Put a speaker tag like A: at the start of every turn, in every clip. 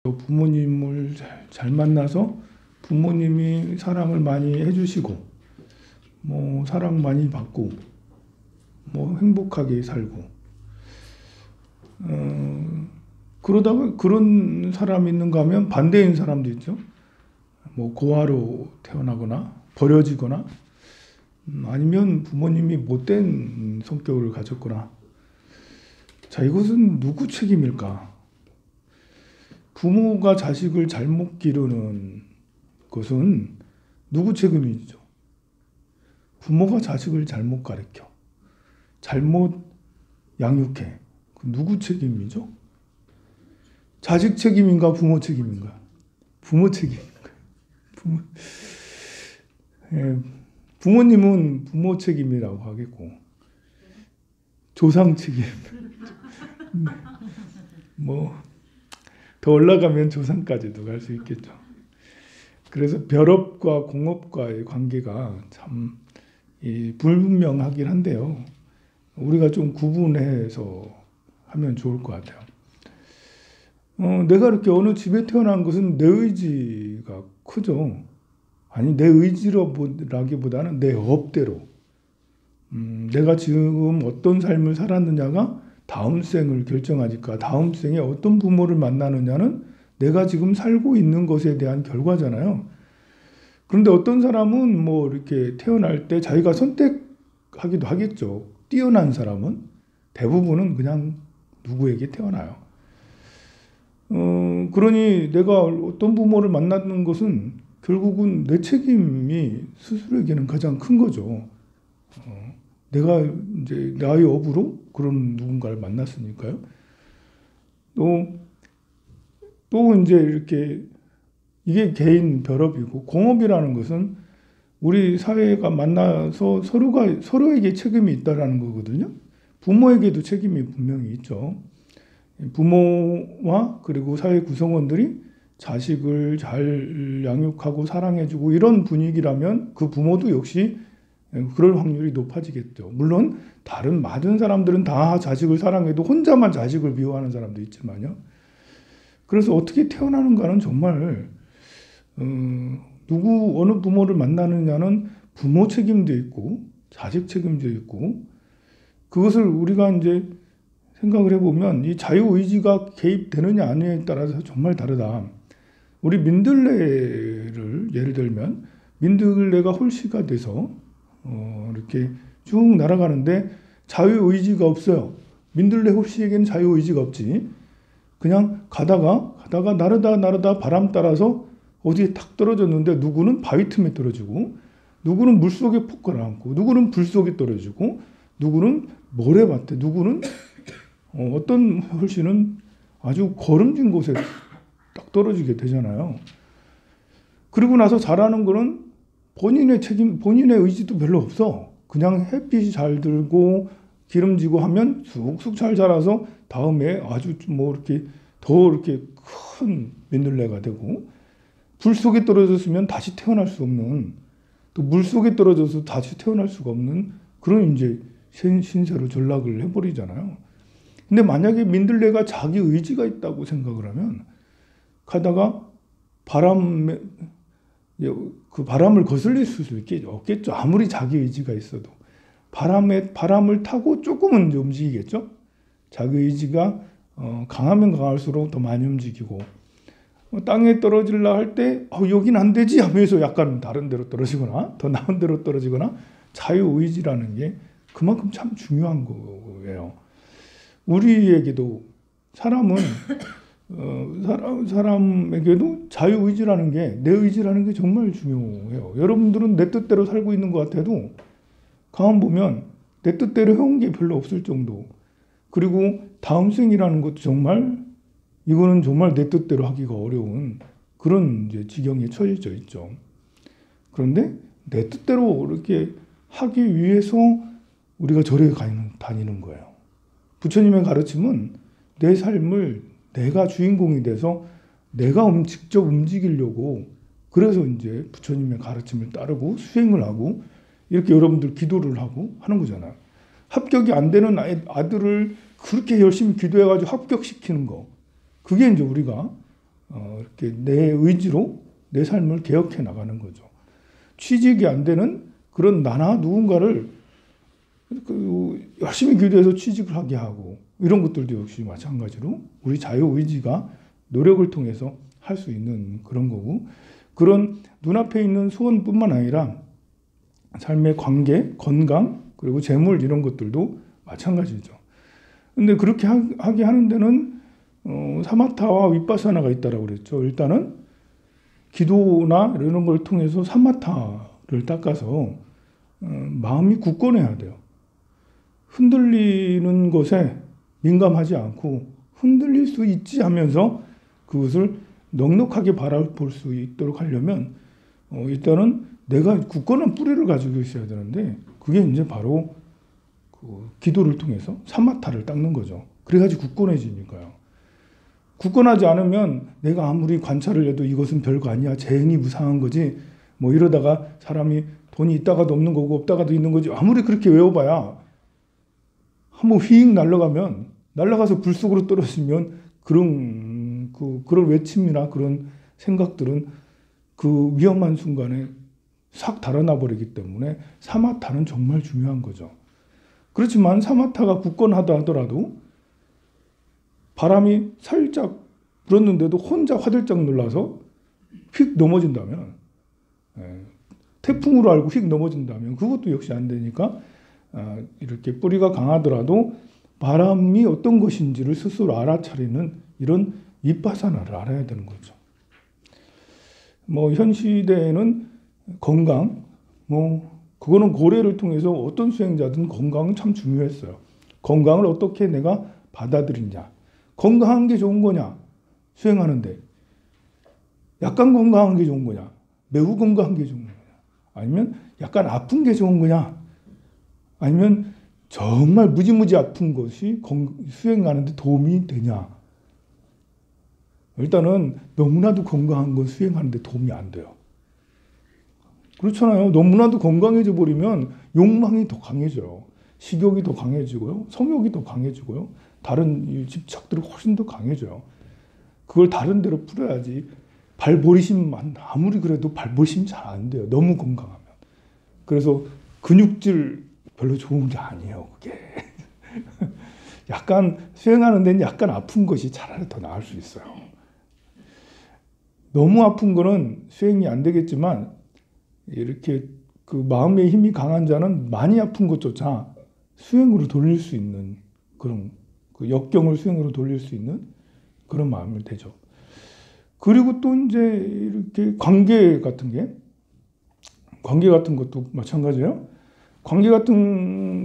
A: 부모님을 잘 만나서 부모님이 사랑을 많이 해주시고 뭐 사랑 많이 받고 뭐 행복하게 살고 그러다가 그런 사람이 있는가 하면 반대인 사람도 있죠. 뭐 고아로 태어나거나 버려지거나 아니면 부모님이 못된 성격을 가졌거나. 자, 이것은 누구 책임일까? 부모가 자식을 잘못 기르는 것은 누구 책임이죠? 부모가 자식을 잘못 가르쳐, 잘못 양육해. 그 누구 책임이죠? 자식 책임인가 부모 책임인가? 부모 책임인가? 부모님은 부모 책임이라고 하겠고 조상 책임. 뭐 더 올라가면 조상까지도 갈 수 있겠죠. 그래서 별업과 공업과의 관계가 참 불분명하긴 한데요. 우리가 좀 구분해서 하면 좋을 것 같아요. 내가 이렇게 어느 집에 태어난 것은 내 의지가 크죠. 아니, 내 의지라기보다는 내 업대로. 내가 지금 어떤 삶을 살았느냐가 다음 생을 결정하니까 다음 생에 어떤 부모를 만나느냐는 내가 지금 살고 있는 것에 대한 결과잖아요. 그런데 어떤 사람은 뭐 이렇게 태어날 때 자기가 선택하기도 하겠죠. 뛰어난 사람은 대부분은 그냥 누구에게 태어나요. 그러니 내가 어떤 부모를 만나는 것은 결국은 내 책임이 스스로에게는 가장 큰 거죠. 내가 이제 나의 업으로 그런 누군가를 만났으니까요. 또 이제 이렇게 이게 개인 별업이고 공업이라는 것은 우리 사회가 만나서 서로에게 책임이 있다라는 거거든요. 부모에게도 책임이 분명히 있죠. 부모와 그리고 사회 구성원들이 자식을 잘 양육하고 사랑해주고 이런 분위기라면 그 부모도 역시 그럴 확률이 높아지겠죠. 물론 많은 사람들은 다 자식을 사랑해도 혼자만 자식을 미워하는 사람도 있지만요. 그래서 어떻게 태어나는가는 정말 어느 부모를 만나느냐는 부모 책임도 있고 자식 책임도 있고 그것을 우리가 이제 생각을 해보면 이 자유의지가 개입되느냐 아니냐에 따라서 정말 다르다. 우리 민들레를 예를 들면 민들레가 홀씨가 돼서 이렇게 쭉 날아가는데 자유의지가 없어요. 민들레 홀씨에게는 자유의지가 없지. 그냥 가다가 나르다 바람 따라서 어디에 탁 떨어졌는데 누구는 바위 틈에 떨어지고 누구는 물속에 푹 가라앉고 누구는 불 속에 떨어지고 누구는 모래밭에 누구는 어떤 홀씨는 아주 거름진 곳에 딱 떨어지게 되잖아요. 그리고 나서 자라는 거는 본인의 의지도 별로 없어. 그냥 햇빛이 잘 들고 기름지고 하면 쑥쑥 잘 자라서 다음에 아주 뭐 이렇게 더 이렇게 큰 민들레가 되고 불 속에 떨어졌으면 다시 태어날 수 없는 또 물 속에 떨어져서 다시 태어날 수가 없는 그런 이제 신세로 전락을 해버리잖아요. 근데 만약에 민들레가 자기 의지가 있다고 생각을 하면 가다가 그 바람을 거슬릴 수도 없겠죠. 아무리 자기 의지가 있어도 바람을 타고 조금은 움직이겠죠. 자기 의지가 강하면 강할수록 더 많이 움직이고 땅에 떨어지려 할 때 여긴 안 되지 하면서 약간 다른 데로 떨어지거나 더 나은 데로 떨어지거나 자유의지라는 게 그만큼 참 중요한 거예요. 우리에게도 사람에게도 자유의지라는 게 내 의지라는 게 정말 중요해요. 여러분들은 내 뜻대로 살고 있는 것 같아도 가만 보면 내 뜻대로 해온 게 별로 없을 정도. 그리고 다음 생이라는 것도 이거는 정말 내 뜻대로 하기가 어려운 그런 이제 지경에 처해져 있죠. 그런데 내 뜻대로 이렇게 하기 위해서 우리가 절에 다니는 거예요. 부처님의 가르침은 내 삶을 내가 주인공이 돼서 내가 직접 움직이려고 그래서 이제 부처님의 가르침을 따르고 수행을 하고 이렇게 여러분들 기도를 하고 하는 거잖아요. 합격이 안 되는 아들을 그렇게 열심히 기도해가지고 합격시키는 거. 그게 이제 우리가 이렇게 내 의지로 내 삶을 개혁해 나가는 거죠. 취직이 안 되는 그런 나나 누군가를 열심히 기도해서 취직을 하게 하고 이런 것들도 역시 마찬가지로 우리 자유의지가 노력을 통해서 할 수 있는 그런 거고 그런 눈앞에 있는 소원뿐만 아니라 삶의 관계, 건강 그리고 재물 이런 것들도 마찬가지죠. 근데 그렇게 하게 하는 데는 사마타와 윗바사나가 있다라고 그랬죠. 일단은 기도나 이런 걸 통해서 사마타를 닦아서 마음이 굳건해야 돼요. 흔들리는 것에 민감하지 않고 흔들릴 수 있지 하면서 그것을 넉넉하게 바라볼 수 있도록 하려면 일단은 내가 굳건한 뿌리를 가지고 있어야 되는데 그게 이제 바로 그 기도를 통해서 사마타를 닦는 거죠. 그래가지고 굳건해지니까요. 굳건하지 않으면 내가 아무리 관찰을 해도 이것은 별거 아니야. 재행이 무상한 거지. 뭐 이러다가 사람이 돈이 있다가도 없는 거고 없다가도 있는 거지. 아무리 그렇게 외워봐야 한번 휙 날아가서 불 속으로 떨어지면 그런 외침이나 그런 생각들은 그 위험한 순간에 싹 달아나 버리기 때문에 사마타는 정말 중요한 거죠. 그렇지만 사마타가 굳건하다 하더라도 바람이 살짝 불었는데도 혼자 화들짝 놀라서 휙 넘어진다면 태풍으로 알고 휙 넘어진다면 그것도 역시 안 되니까 이렇게 뿌리가 강하더라도 바람이 어떤 것인지를 스스로 알아차리는 이런 윗바사나를 알아야 되는 거죠. 뭐 현 시대에는 건강, 그거는 고래를 통해서 어떤 수행자든 건강은 참 중요했어요. 건강을 어떻게 내가 받아들이냐. 건강한 게 좋은 거냐? 수행하는데. 약간 건강한 게 좋은 거냐? 매우 건강한 게 좋은 거냐? 아니면 약간 아픈 게 좋은 거냐? 아니면 정말 무지무지 아픈 것이 수행하는데 도움이 되냐? 일단은 너무나도 건강한 건 수행하는데 도움이 안 돼요. 그렇잖아요. 너무나도 건강해져 버리면 욕망이 더 강해져요. 식욕이 더 강해지고요. 성욕이 더 강해지고요. 다른 집착들이 훨씬 더 강해져요. 그걸 다른 데로 풀어야지. 발버리심만 아무리 그래도 발버리심 잘 안 돼요. 너무 건강하면. 그래서 근육질 별로 좋은 게 아니에요. 그게. 약간 수행하는 데는 약간 아픈 것이 차라리 더 나을 수 있어요. 너무 아픈 거는 수행이 안 되겠지만 이렇게 그 마음의 힘이 강한 자는 많이 아픈 것조차 수행으로 돌릴 수 있는 그런 그 역경을 수행으로 돌릴 수 있는 그런 마음을 되죠. 그리고 또 이제 이렇게 관계 같은 것도 마찬가지예요.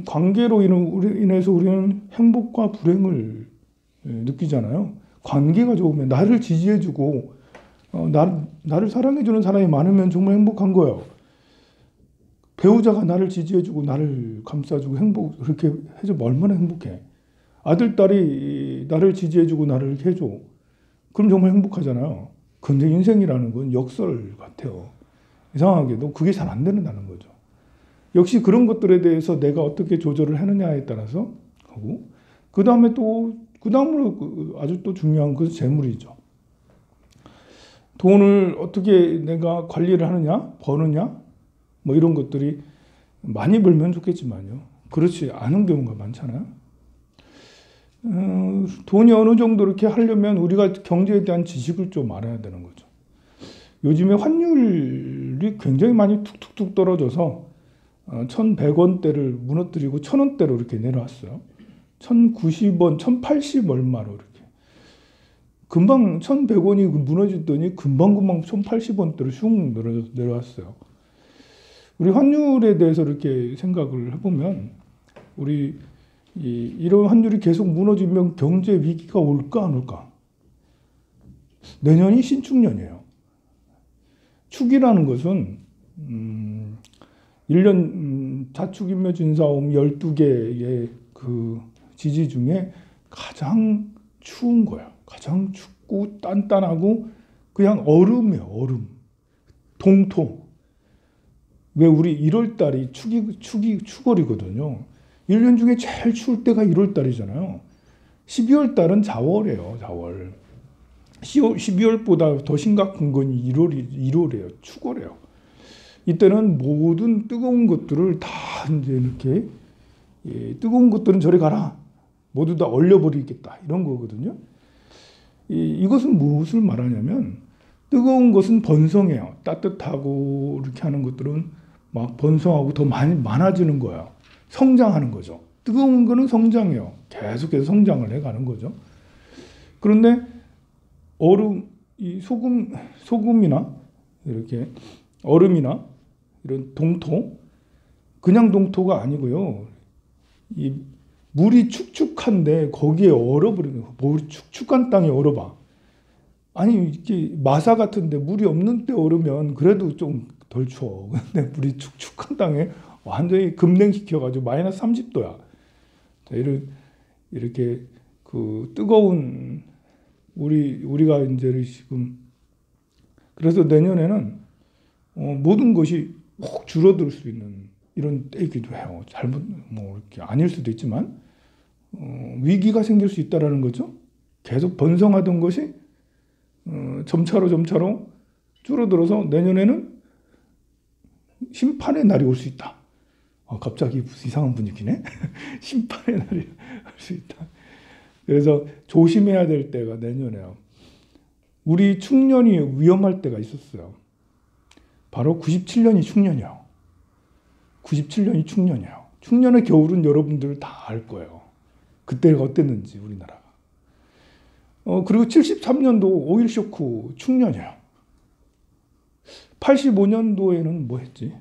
A: 관계로 인해서 우리는 행복과 불행을 느끼잖아요. 관계가 좋으면 나를 지지해주고 나를 사랑해주는 사람이 많으면 정말 행복한 거예요. 배우자가 나를 지지해주고 나를 감싸주고 그렇게 해주면 얼마나 행복해. 아들, 딸이 나를 지지해주고 나를 해줘. 그럼 정말 행복하잖아요. 근데 인생이라는 건 역설 같아요. 이상하게도 그게 잘 안 된다는 거죠. 역시 그런 것들에 대해서 내가 어떻게 조절을 하느냐에 따라서 하고, 그 다음으로 아주 또 중요한 것은 재물이죠. 돈을 어떻게 내가 관리를 하느냐, 버느냐, 뭐 이런 것들이 많이 벌면 좋겠지만요. 그렇지 않은 경우가 많잖아요. 돈이 어느 정도 이렇게 하려면 우리가 경제에 대한 지식을 좀 알아야 되는 거죠. 요즘에 환율이 굉장히 많이 툭툭툭 떨어져서 1,100원대를 무너뜨리고 1,000원대로 이렇게 내려왔어요. 1,090원, 1,080 얼마로 이렇게. 금방 1,100원이 무너지더니 금방 1,080원대로 슝 내려왔어요. 우리 환율에 대해서 이렇게 생각을 해보면 우리 이런 환율이 계속 무너지면 경제 위기가 올까 안 올까? 내년이 신축년이에요. 축이라는 것은 1년 자축인묘진사옴 12개의 그 지지 중에 가장 추운 거예요. 가장 춥고 단단하고 그냥 얼음이에요. 얼음. 동토. 왜 우리 1월달이 추월이거든요. 1년 중에 제일 추울 때가 1월달이잖아요. 12월달은 자월이에요. 자월. 12월보다 더 심각한 건 1월이에요. 축월이에요. 이때는 모든 뜨거운 것들을 다 이제 이렇게 뜨거운 것들은 저리 가라. 모두 다 얼려버리겠다. 이런 거거든요. 이것은 무엇을 말하냐면 뜨거운 것은 번성해요. 따뜻하고 이렇게 하는 것들은 막 번성하고 더 많아지는 거예요. 성장하는 거죠. 뜨거운 거는 성장해요. 계속해서 성장을 해가는 거죠. 그런데 이 소금이나 이렇게 얼음이나 이런 동토, 그냥 동토가 아니고요. 이 물이 축축한데 거기에 얼어버리는 거예요. 물이 축축한 땅에 얼어봐. 아니 이렇게 마사 같은데 물이 없는 때 얼으면 그래도 좀 덜 추워. 근데 물이 축축한 땅에 완전히 급냉시켜가지고 마이너스 30도야. 자, 이렇게 그 뜨거운 우리가 이제 지금 그래서 내년에는 모든 것이 확 줄어들 수 있는 이런 때이기도 해요. 잘못 뭐 이렇게 아닐 수도 있지만 위기가 생길 수 있다라는 거죠. 계속 번성하던 것이 점차로 줄어들어서 내년에는 심판의 날이 올 수 있다. 갑자기 이상한 분위기네. 심판의 날이 올 수 있다. 그래서 조심해야 될 때가 내년에요. 우리 충년이 위험할 때가 있었어요. 바로 97년이 충년이에요. 97년이 충년이에요. 충년의 겨울은 여러분들 다 알 거예요. 그때가 어땠는지 우리나라가. 그리고 73년도 오일 쇼크 충년이에요. 85년도에는 뭐 했지?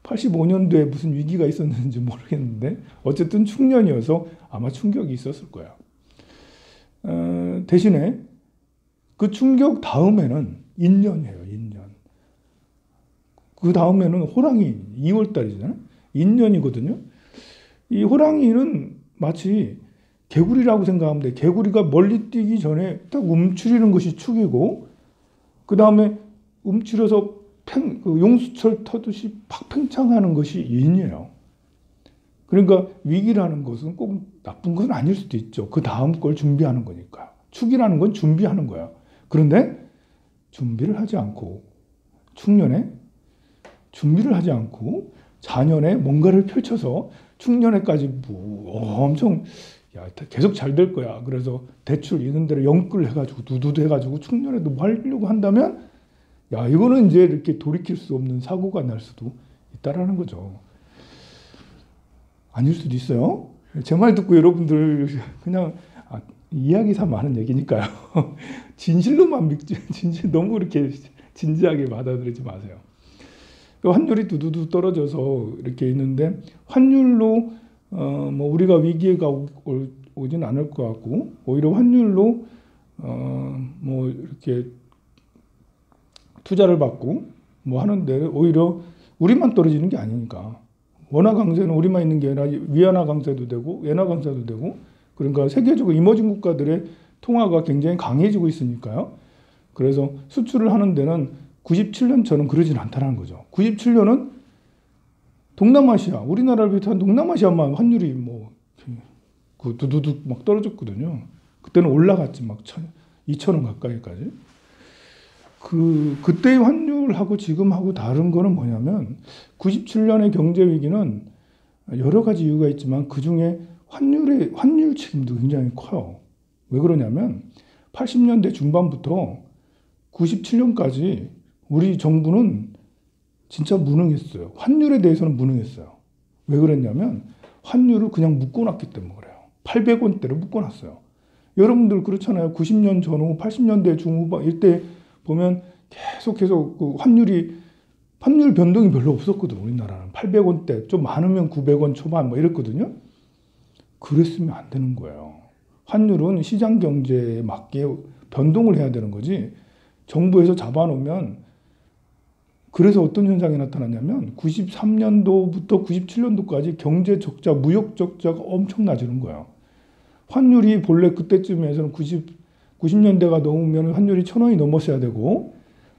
A: 85년도에 무슨 위기가 있었는지 모르겠는데 어쨌든 충년이어서 아마 충격이 있었을 거예요. 대신에 그 충격 다음에는 인년이에요. 인년. 그 다음에는 호랑이 2월 달이잖아요. 인년이거든요. 이 호랑이는 마치 개구리라고 생각하면 돼. 개구리가 멀리 뛰기 전에 딱 움츠리는 것이 축이고 그 다음에 움츠려서 용수철 터듯이 팍 팽창하는 것이 인이에요. 그러니까 위기라는 것은 꼭 나쁜 것은 아닐 수도 있죠. 그 다음 걸 준비하는 거니까. 축이라는 건 준비하는 거야. 그런데 준비를 하지 않고 충년에 준비를 하지 않고 자년에 뭔가를 펼쳐서 충년에까지 엄청 계속 잘 될 거야. 그래서 대출 있는 대로 영끌 해가지고 두두두 해가지고 충년에도 뭐 하려고 한다면 이거는 이제 이렇게 돌이킬 수 없는 사고가 날 수도 있다라는 거죠. 아닐 수도 있어요. 제 말 듣고 여러분들 그냥 이야기 삼아 하는 얘기니까요. 진실로만 믿지, 너무 이렇게 진지하게 받아들이지 마세요. 환율이 두두두 떨어져서 이렇게 있는데 환율로 뭐 우리가 위기가 오진 않을 것 같고 오히려 환율로 뭐 이렇게 투자를 받고 뭐 하는데 오히려 우리만 떨어지는 게 아니니까 원화 강세는 우리만 있는 게 아니라 위안화 강세도 되고 엔화 강세도 되고 그러니까 세계적으로 이머징 국가들의 통화가 굉장히 강해지고 있으니까요. 그래서 수출을 하는 데는 97년처럼 그러진 않다는 거죠. 97년은 동남아시아, 우리나라를 비롯한 동남아시아만 환율이 뭐 그 두두둑 막 떨어졌거든요. 그때는 올라갔지 막 2,000원 가까이까지. 그때의 환율하고 지금하고 다른 거는 뭐냐면 97년의 경제 위기는 여러 가지 이유가 있지만 그 중에 환율 책임도 굉장히 커요. 왜 그러냐면 80년대 중반부터 97년까지 우리 정부는 진짜 무능했어요. 환율에 대해서는 무능했어요. 왜 그랬냐면 환율을 그냥 묶어놨기 때문에 그래요. 800원대로 묶어놨어요. 여러분들 그렇잖아요. 90년 전후 80년대 중후반 이때 보면 계속해서 그 환율 변동이 별로 없었거든. 우리나라는 800원대 좀 많으면 900원 초반 뭐 이랬거든요. 그랬으면 안 되는 거예요. 환율은 시장 경제에 맞게 변동을 해야 되는 거지. 정부에서 잡아놓으면 그래서 어떤 현상이 나타났냐면 93년도부터 97년도까지 경제 적자, 무역 적자가 엄청 나지는 거예요. 환율이 본래 그때쯤에서는 90년대가 넘으면 환율이 1,000원이 넘었어야 되고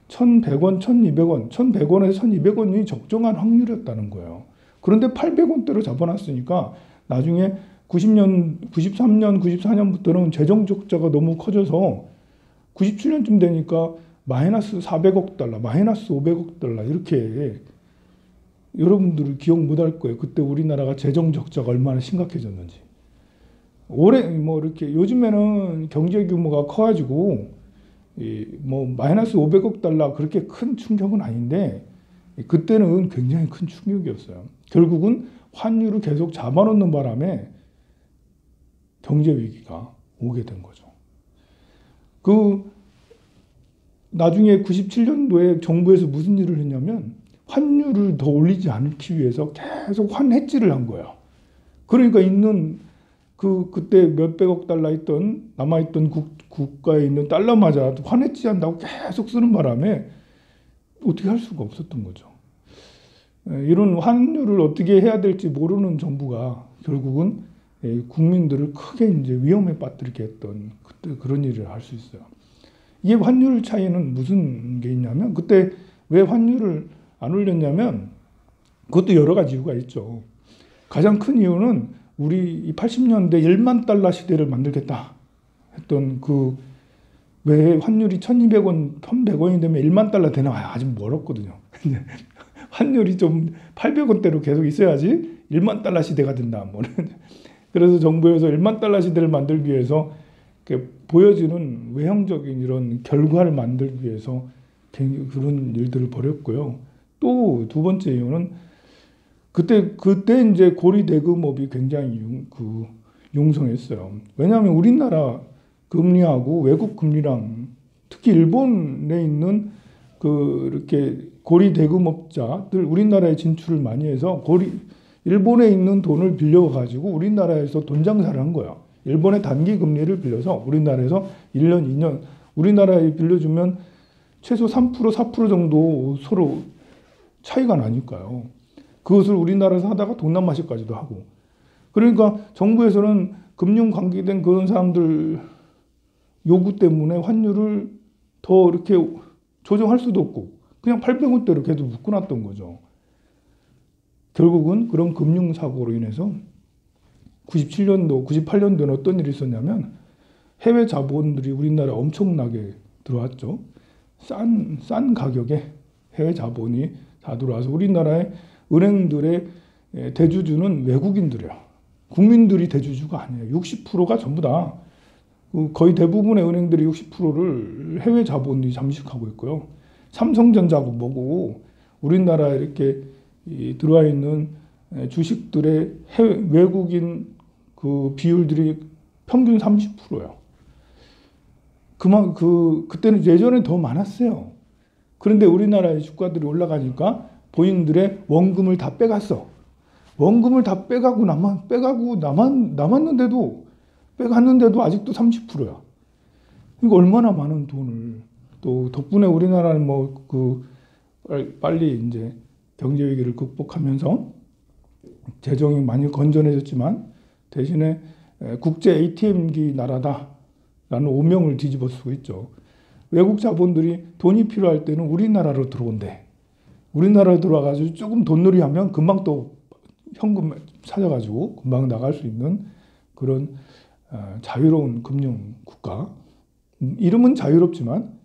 A: 1,100원, 1,200원, 1,100원에서 1,200원이 적정한 확률이었다는 거예요. 그런데 800원대로 잡아놨으니까 나중에 93년, 94년부터는 재정 적자가 너무 커져서 97년쯤 되니까 마이너스 400억 달러, 마이너스 500억 달러 이렇게 여러분들은 기억 못할 거예요. 그때 우리나라가 재정 적자가 얼마나 심각해졌는지. 올해 뭐 이렇게 요즘에는 경제 규모가 커가지고 뭐 마이너스 500억 달러 그렇게 큰 충격은 아닌데 그때는 굉장히 큰 충격이었어요. 결국은 환율을 계속 잡아놓는 바람에 경제 위기가 오게 된 거죠. 그 나중에 97년도에 정부에서 무슨 일을 했냐면 환율을 더 올리지 않기 위해서 계속 환해지를 한 거예요. 그러니까 있는 그때 몇백억 달러 있던 남아있던 국가에 있는 달러마저 환해지한다고 계속 쓰는 바람에 어떻게 할 수가 없었던 거죠. 이런 환율을 어떻게 해야 될지 모르는 정부가 결국은 국민들을 크게 이제 위험에 빠뜨리게 했던 그때 그런 일을 할 수 있어요. 이게 환율 차이는 무슨 게 있냐면 그때 왜 환율을 안 올렸냐면 그것도 여러 가지 이유가 있죠. 가장 큰 이유는 우리 80년대 1만 달러 시대를 만들겠다 했던 왜 환율이 1200원, 1100원이 되면 1만 달러 되나 아직 멀었거든요. 환율이 좀 800원대로 계속 있어야지 1만 달러 시대가 된다. 그래서 정부에서 1만 달러 시대를 만들기 위해서 보여지는 외형적인 이런 결과를 만들기 위해서 그런 일들을 벌였고요. 또 두 번째 이유는 그때 이제 고리 대금업이 굉장히 융성했어요. 왜냐하면 우리나라 금리하고 외국 금리랑 특히 일본에 있는 이렇게 고리 대금업자들 우리나라에 진출을 많이 해서 일본에 있는 돈을 빌려가지고 우리나라에서 돈 장사를 한 거예요. 일본의 단기 금리를 빌려서 우리나라에서 1년, 2년 우리나라에 빌려주면 최소 3%, 4% 정도 서로 차이가 나니까요. 그것을 우리나라에서 하다가 동남아시아까지도 하고. 그러니까 정부에서는 금융 관계된 그런 사람들 요구 때문에 환율을 더 이렇게 조정할 수도 없고 그냥 800원대로 계속 묶어놨던 거죠. 결국은 그런 금융사고로 인해서 97년도, 98년도에는 어떤 일이 있었냐면 해외 자본들이 우리나라에 엄청나게 들어왔죠. 싼 가격에 해외 자본이 다 들어와서 우리나라의 은행들의 대주주는 외국인들이에요. 국민들이 대주주가 아니에요. 60%가 전부 다 거의 대부분의 은행들이 60%를 해외 자본이 잠식하고 있고요. 삼성전자고 뭐고 우리나라에 이렇게 들어와 있는 주식들의 외국인 비율들이 평균 30%예요. 그때는 예전에 더 많았어요. 그런데 우리나라의 주가들이 올라가니까 본인들의 원금을 다 빼갔어. 원금을 다 빼가고 남았는데도 아직도 30%야. 그러니까 얼마나 많은 돈을 또 덕분에 우리나라는 빨리 이제 경제 위기를 극복하면서 재정이 많이 건전해졌지만 대신에 국제 ATM기 나라다라는 오명을 뒤집어 쓰고 있죠. 외국 자본들이 돈이 필요할 때는 우리나라로 들어온대. 우리나라로 들어와가지고 조금 돈놀이 하면 금방 또 현금 찾아가지고 금방 나갈 수 있는 그런 자유로운 금융 국가. 이름은 자유롭지만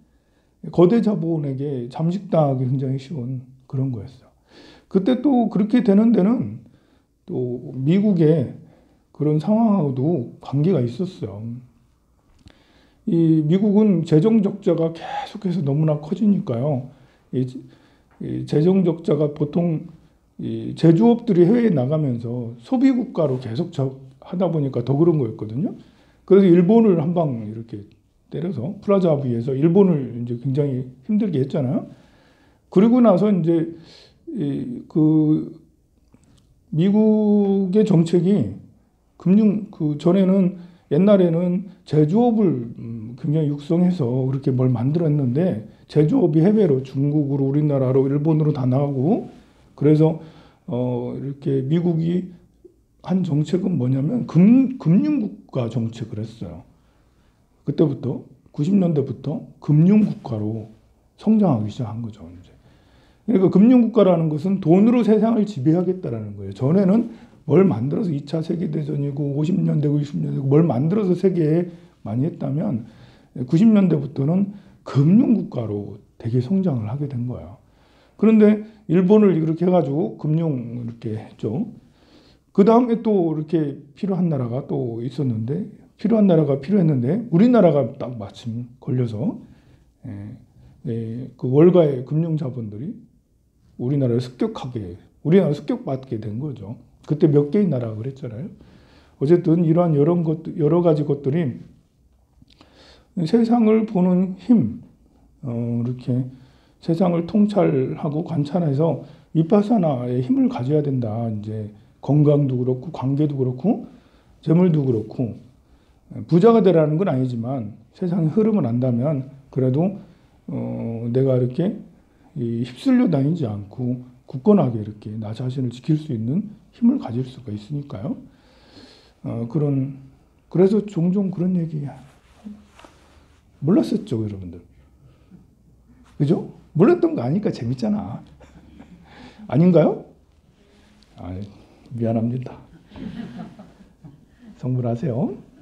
A: 거대 자본에게 잠식당하기 굉장히 쉬운 그런 거였어요. 그때 또 그렇게 되는 데는 또 미국의 그런 상황하고도 관계가 있었어요. 이 미국은 재정 적자가 계속해서 너무나 커지니까요. 이 재정 적자가 보통 이 제조업들이 해외에 나가면서 소비 국가로 계속 하다 보니까 더 그런 거였거든요. 그래서 일본을 한 방 이렇게 때려서 플라자 합의에서 일본을 이제 굉장히 힘들게 했잖아요. 그리고 나서 이제 미국의 정책이 전에는 옛날에는 제조업을 굉장히 육성해서 그렇게 뭘 만들었는데 제조업이 해외로 중국으로 우리나라로 일본으로 다 나가고 그래서 이렇게 미국이 한 정책은 뭐냐면 금융국가 정책을 했어요. 그때부터 90년대부터 금융국가로 성장하기 시작한 거죠. 이제. 그러니까 금융국가라는 것은 돈으로 세상을 지배하겠다라는 거예요. 전에는 뭘 만들어서 2차 세계대전이고 50년대고 60년대고 뭘 만들어서 세계에 많이 했다면 90년대부터는 금융국가로 되게 성장을 하게 된 거예요. 그런데 일본을 이렇게 해가지고 금융 이렇게 했죠. 그 다음에 또 이렇게 필요한 나라가 또 있었는데, 필요한 나라가 필요했는데 우리나라가 딱 마침 걸려서 그 월가의 금융 자본들이 우리나라를 습격받게 된 거죠. 그때 몇 개의 나라가 그랬잖아요. 어쨌든 이러한 여러 가지 것들이 세상을 보는 힘, 이렇게 세상을 통찰하고 관찰해서 비파사나의 힘을 가져야 된다. 이제 건강도 그렇고 관계도 그렇고 재물도 그렇고 부자가 되라는 건 아니지만 세상의 흐름을 안다면 그래도 내가 이렇게 휩쓸려 다니지 않고 굳건하게 이렇게 나 자신을 지킬 수 있는 힘을 가질 수가 있으니까요. 그래서 종종 그런 얘기 몰랐었죠, 여러분들. 그죠? 몰랐던 거 아니까 재밌잖아. 아닌가요? 미안합니다. 성불하세요.